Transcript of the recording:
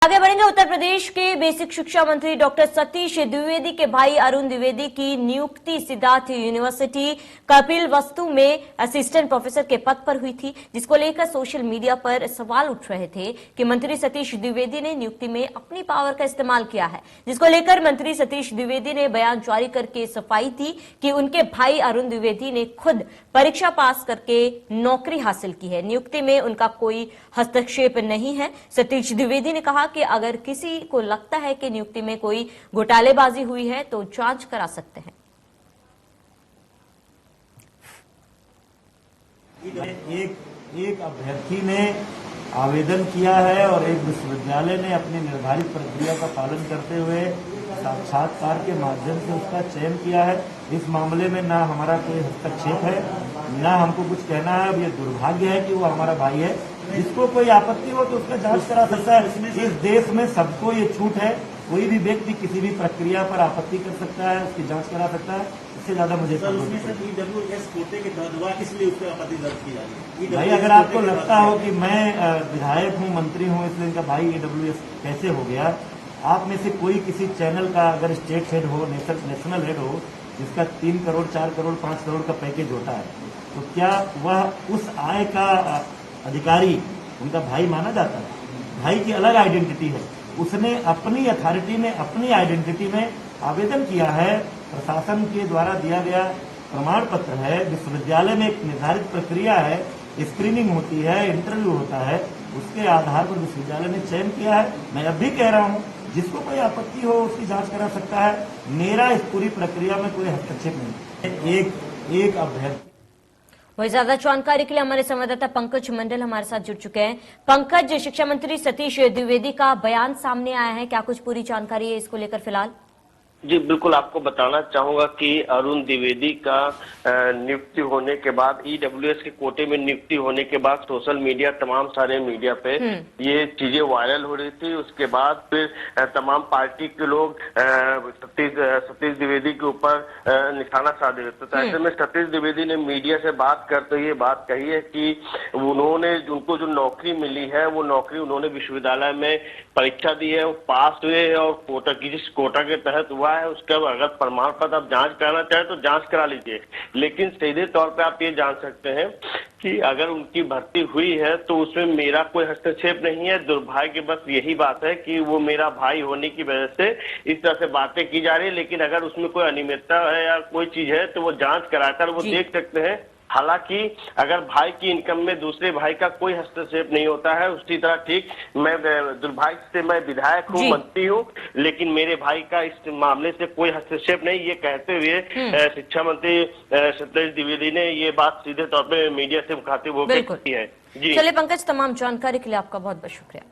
आगे बढ़ेंगे। उत्तर प्रदेश के बेसिक शिक्षा मंत्री डॉक्टर सतीश द्विवेदी के भाई अरुण द्विवेदी की नियुक्ति सिद्धार्थ यूनिवर्सिटी कपिलवस्तु में असिस्टेंट प्रोफेसर के पद पर हुई थी, जिसको लेकर सोशल मीडिया पर सवाल उठ रहे थे कि मंत्री सतीश द्विवेदी ने नियुक्ति में अपनी पावर का इस्तेमाल किया है, जिसको लेकर मंत्री सतीश द्विवेदी ने बयान जारी करके सफाई दी कि उनके भाई अरुण द्विवेदी ने खुद परीक्षा पास करके नौकरी हासिल की है, नियुक्ति में उनका कोई हस्तक्षेप नहीं है। सतीश द्विवेदी ने कहा कि अगर किसी को लगता है कि नियुक्ति में कोई घोटालेबाजी हुई है तो जांच करा सकते हैं। एक अभ्यर्थी ने आवेदन किया है और एक विश्वविद्यालय ने अपनी निर्धारित प्रक्रिया का पालन करते हुए साक्षात्कार के माध्यम से उसका चयन किया है। इस मामले में ना हमारा कोई हस्तक्षेप है, ना हमको कुछ कहना है। अब ये दुर्भाग्य है कि वो हमारा भाई है। जिसको कोई आपत्ति हो तो उसका जांच करा सकता है। इस देश में सबको ये छूट है, कोई भी व्यक्ति किसी भी प्रक्रिया पर आपत्ति कर सकता है, उसकी जांच करा सकता है। इससे ज्यादा मुझे ईडब्ल्यूएस कोटे के तहत इसलिए उस पर आपत्ति दर्ज की जा रही है। भाई अगर आपको लगता हो कि मैं विधायक हूँ, मंत्री हूँ, इसलिए इनका भाई ईडब्ल्यूएस कैसे हो गया, आप में से कोई किसी चैनल का अगर स्टेट हेड हो, नेशनल हेड हो, जिसका 3 करोड़ 4 करोड़ 5 करोड़ का पैकेज होता है, तो क्या वह उस आय का अधिकारी उनका भाई माना जाता है? भाई की अलग आइडेंटिटी है। उसने अपनी अथॉरिटी में, अपनी आइडेंटिटी में आवेदन किया है। प्रशासन के द्वारा दिया गया प्रमाण पत्र है। विश्वविद्यालय में एक निर्धारित प्रक्रिया है, स्क्रीनिंग होती है, इंटरव्यू होता है, उसके आधार पर विश्वविद्यालय ने चयन किया है। मैं अब भी कह रहा हूँ, जिसको कोई आपत्ति हो उसकी जांच करा सकता है। मेरा इस पूरी प्रक्रिया में कोई हस्तक्षेप नहीं। एक अभ्यर्थी। वही ज्यादा जानकारी के लिए हमारे संवाददाता पंकज मंडल हमारे साथ जुड़ चुके हैं। पंकज, शिक्षा मंत्री सतीश द्विवेदी का बयान सामने आया है, क्या कुछ पूरी जानकारी है इसको लेकर फिलहाल? जी बिल्कुल, आपको बताना चाहूंगा कि अरुण द्विवेदी का नियुक्ति होने के बाद, ईडब्ल्यूएस के कोटे में नियुक्ति होने के बाद सोशल मीडिया, तमाम सारे मीडिया पे ये चीजें वायरल हो रही थी। उसके बाद फिर तमाम पार्टी के लोग सतीश द्विवेदी के ऊपर निशाना साध रहे थे। तो ऐसे में सतीश द्विवेदी ने मीडिया से बात करते हुए बात कही है कि उनको जो नौकरी मिली है, वो नौकरी उन्होंने विश्वविद्यालय में परीक्षा दी है, वो पास हुए हैं और जिस कोटा के तहत हुआ है उसका अगर प्रमाण पत्र आप जांच कराना चाहे तो जांच करा लीजिए। लेकिन सीधे तौर पे आप ये जान सकते हैं कि अगर उनकी भर्ती हुई है तो उसमें मेरा कोई हस्तक्षेप नहीं है। दुर्भाग्य बस यही बात है कि वो मेरा भाई होने की वजह से इस तरह से बातें की जा रही है। लेकिन अगर उसमें कोई अनियमितता है या कोई चीज है तो वो जांच कराकर वो देख सकते हैं। हालांकि अगर भाई की इनकम में दूसरे भाई का कोई हस्तक्षेप नहीं होता है, उसी तरह ठीक मैं दुर्भाग्य से मैं विधायक हूँ, मंत्री हूँ, लेकिन मेरे भाई का इस मामले से कोई हस्तक्षेप नहीं, ये कहते हुए शिक्षा मंत्री सतीश द्विवेदी ने ये बात सीधे तौर पे मीडिया से मुखातिब होकर की है। जी चलिए पंकज, तमाम जानकारी के लिए आपका बहुत बहुत शुक्रिया।